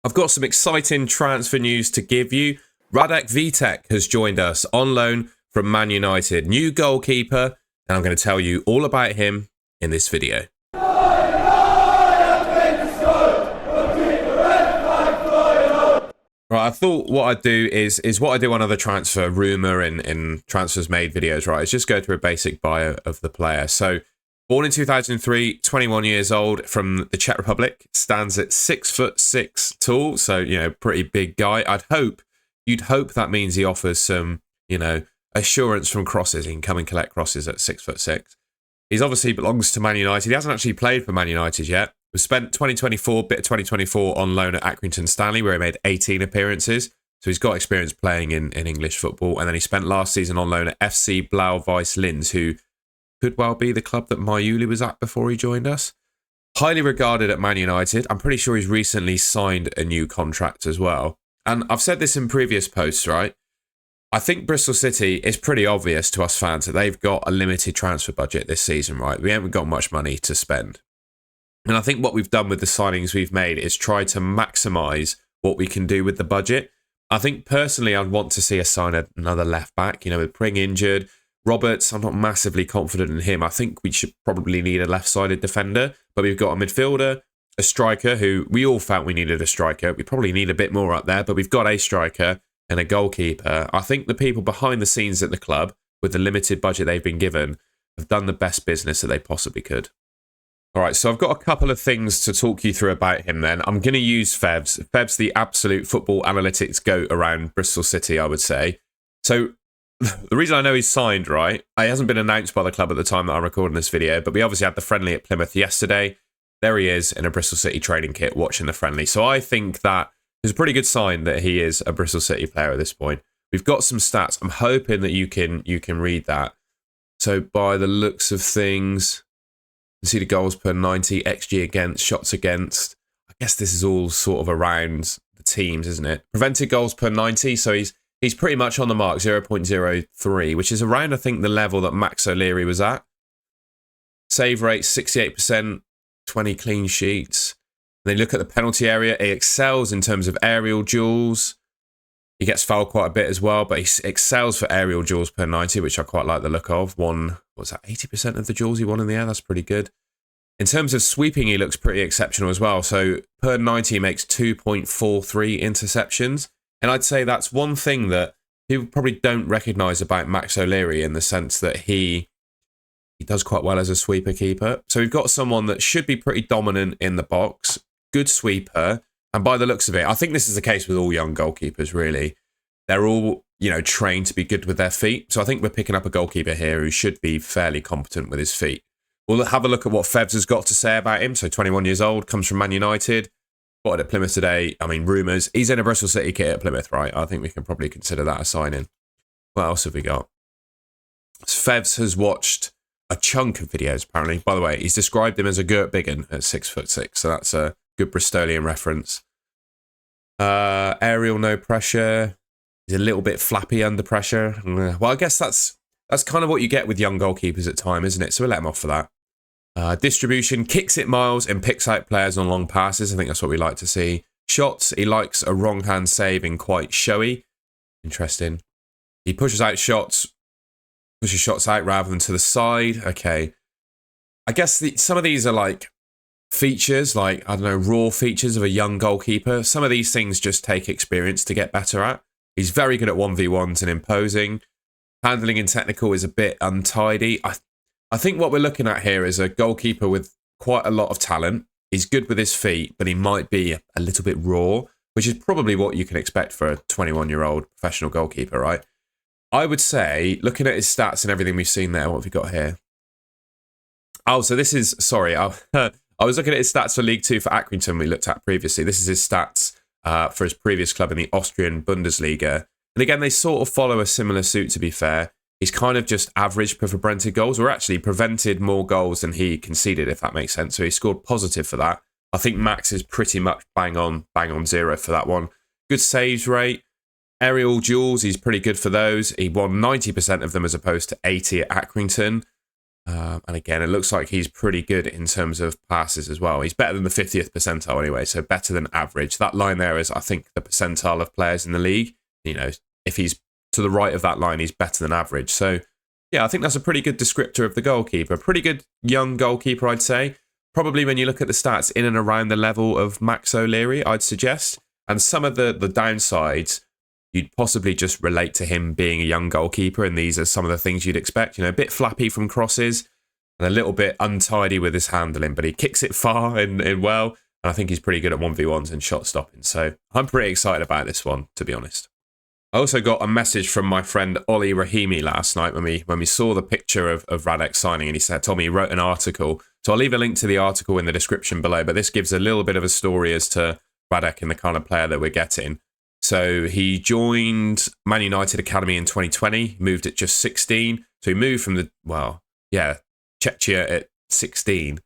I've got some exciting transfer news to give you. Radek Vitek has joined us on loan from Man United. New goalkeeper, and I'm going to tell you all about him in this video. Right, I thought what I'd do is what I do on other transfer rumour and transfers made videos, right? Is just go through a basic bio of the player. So, born in 2003, 21 years old, from the Czech Republic, stands at 6'6" tall, so, you know, pretty big guy. You'd hope that means he offers some, you know, assurance from crosses. He can come and collect crosses at 6'6". He's obviously belongs to Man United. He hasn't actually played for Man United yet. We spent 2024 on loan at Accrington Stanley, where he made 18 appearances. So he's got experience playing in English football. And then he spent last season on loan at FC Blau-Weiß Linz, who could well be the club that Olly was at before he joined us. Highly regarded at Man United. I'm pretty sure he's recently signed a new contract as well. And I've said this in previous posts, right? I think Bristol City is pretty obvious to us fans that they've got a limited transfer budget this season, right? We haven't got much money to spend. And I think what we've done with the signings we've made is try to maximise what we can do with the budget. I think personally I'd want to see us sign another left back, you know, with Pring injured. Roberts, I'm not massively confident in him. I think we should probably need a left-sided defender, but we've got a midfielder, a striker who we all felt we needed a striker. We probably need a bit more up there, but we've got a striker and a goalkeeper. I think the people behind the scenes at the club, with the limited budget they've been given, have done the best business that they possibly could. All right, so I've got a couple of things to talk you through about him then. I'm going to use Fevs. Fevs, the absolute football analytics goat around Bristol City, I would say. So the reason I know he's signed, right, he hasn't been announced by the club at the time that I'm recording this video, but we obviously had the friendly at Plymouth yesterday. There he is in a Bristol City training kit watching the friendly. So I think that is a pretty good sign that he is a Bristol City player at this point. We've got some stats. I'm hoping that you can read that. So by the looks of things, you see the goals per 90, XG against, shots against. I guess this is all sort of around the teams, isn't it? Prevented goals per 90, so he's pretty much on the mark, 0.03, which is around, I think, the level that Max O'Leary was at. Save rate, 68%, 20 clean sheets. And then look at the penalty area. He excels in terms of aerial duels. He gets fouled quite a bit as well, but he excels for aerial duels per 90, which I quite like the look of. Won, what's that, 80% of the duels he won in the air? That's pretty good. In terms of sweeping, he looks pretty exceptional as well. So per 90, he makes 2.43 interceptions. And I'd say that's one thing that people probably don't recognise about Max O'Leary, in the sense that he does quite well as a sweeper keeper. So we've got someone that should be pretty dominant in the box, good sweeper. And by the looks of it, I think this is the case with all young goalkeepers, really. They're all, you know, trained to be good with their feet. So I think we're picking up a goalkeeper here who should be fairly competent with his feet. We'll have a look at what Fevs has got to say about him. So 21 years old, comes from Man United, spotted at Plymouth today. I mean, rumours. He's in a Bristol City kit at Plymouth, right? I think we can probably consider that a signing. What else have we got? Fevs has watched a chunk of videos, apparently. By the way, he's described him as a Gert Biggin at 6'6", so that's a good Bristolian reference. Aerial, no pressure. He's a little bit flappy under pressure. Well, I guess that's kind of what you get with young goalkeepers at time, isn't it? So we'll let him off for that. Distribution, kicks it miles and picks out players on long passes. I think that's what we like to see. Shots, he likes a wrong hand save and quite showy. Interesting. He pushes shots out rather than to the side. Okay. I guess some of these are like features, like, I don't know, raw features of a young goalkeeper. Some of these things just take experience to get better at. He's very good at 1v1s and imposing. Handling and technical is a bit untidy. I think what we're looking at here is a goalkeeper with quite a lot of talent. He's good with his feet, but he might be a little bit raw, which is probably what you can expect for a 21-year-old professional goalkeeper, right? I would say, looking at his stats and everything we've seen there, what have we got here? Oh, so this is, sorry, I was looking at his stats for League 2 for Accrington we looked at previously. This is his stats for his previous club in the Austrian Bundesliga. And again, they sort of follow a similar suit, to be fair. He's kind of just average for prevented goals, or actually prevented more goals than he conceded, if that makes sense. So he scored positive for that. I think Max is pretty much bang on zero for that one. Good saves rate. Aerial duels, he's pretty good for those. He won 90% of them as opposed to 80 at Accrington. And again, it looks like he's pretty good in terms of passes as well. He's better than the 50th percentile anyway, so better than average. That line there is, I think, the percentile of players in the league. You know, if he's to the right of that line, he's better than average. So, yeah, I think that's a pretty good descriptor of the goalkeeper. Pretty good young goalkeeper, I'd say. Probably when you look at the stats, in and around the level of Max O'Leary, I'd suggest. And some of the downsides, you'd possibly just relate to him being a young goalkeeper, and these are some of the things you'd expect. You know, a bit flappy from crosses and a little bit untidy with his handling, but he kicks it far and well, and I think he's pretty good at 1v1s and shot stopping. So I'm pretty excited about this one, to be honest. I also got a message from my friend Olly Rahimi last night when we saw the picture of Radek signing, and he told me he wrote an article. So I'll leave a link to the article in the description below, but this gives a little bit of a story as to Radek and the kind of player that we're getting. So he joined Man United Academy in 2020, moved at just 16. So he moved from Czechia at 16.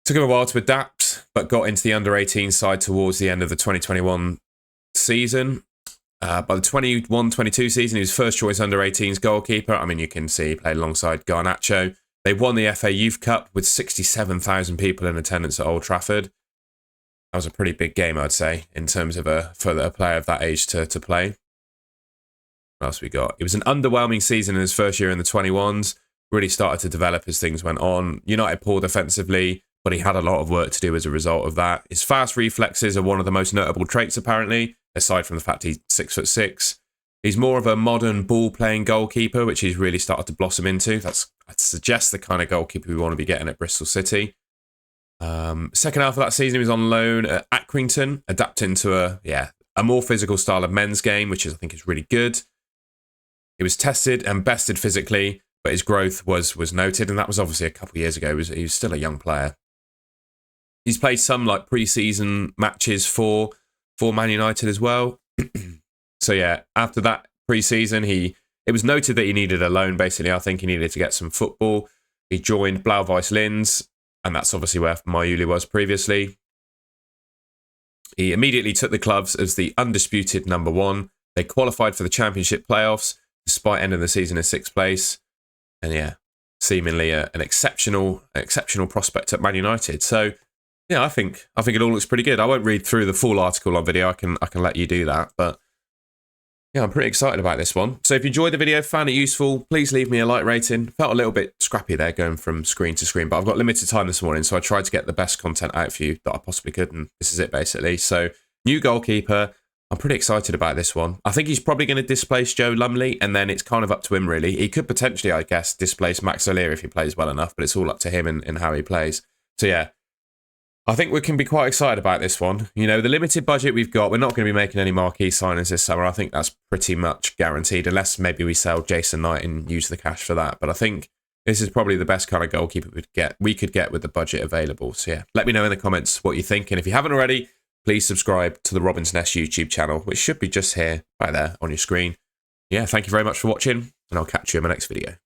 Took him a while to adapt, but got into the under-18 side towards the end of the 2021 season. By the 21-22 season, he was first choice under-18s goalkeeper. I mean, you can see he played alongside Garnacho. They won the FA Youth Cup with 67,000 people in attendance at Old Trafford. That was a pretty big game, I'd say, in terms of for a player of that age to play. What else we got? It was an underwhelming season in his first year in the 21s. Really started to develop as things went on. United poor defensively, but he had a lot of work to do as a result of that. His fast reflexes are one of the most notable traits, apparently, aside from the fact he's 6'6". He's more of a modern ball-playing goalkeeper, which he's really started to blossom into. I'd suggest the kind of goalkeeper we want to be getting at Bristol City. Second half of that season, he was on loan at Accrington, adapting to a more physical style of men's game, which I think is really good. He was tested and bested physically, but his growth was noted, and that was obviously a couple of years ago. He was still a young player. He's played some pre-season matches for Man United as well. So yeah, after that pre-season, it was noted that he needed a loan. Basically, I think he needed to get some football. He joined Blau-Weiß Linz, and that's obviously where Mayuli was previously. He immediately took the clubs as the undisputed number one. They qualified for the Championship playoffs, despite ending the season in 6th place. And yeah, seemingly an exceptional prospect at Man United. So yeah, I think it all looks pretty good. I won't read through the full article on video. I can let you do that. But yeah, I'm pretty excited about this one. So if you enjoyed the video, found it useful, please leave me a like rating. Felt a little bit scrappy there going from screen to screen, but I've got limited time this morning, so I tried to get the best content out for you that I possibly could, and this is it basically. So new goalkeeper. I'm pretty excited about this one. I think he's probably going to displace Joe Lumley, and then it's kind of up to him, really. He could potentially, I guess, displace Max O'Leary if he plays well enough, but it's all up to him and how he plays. So yeah, I think we can be quite excited about this one. You know, the limited budget we've got, we're not going to be making any marquee signings this summer. I think that's pretty much guaranteed, unless maybe we sell Jason Knight and use the cash for that. But I think this is probably the best kind of goalkeeper we could get with the budget available. So yeah, let me know in the comments what you think. And if you haven't already, please subscribe to the Robin's Nest YouTube channel, which should be just here, right there on your screen. Yeah, thank you very much for watching, and I'll catch you in my next video.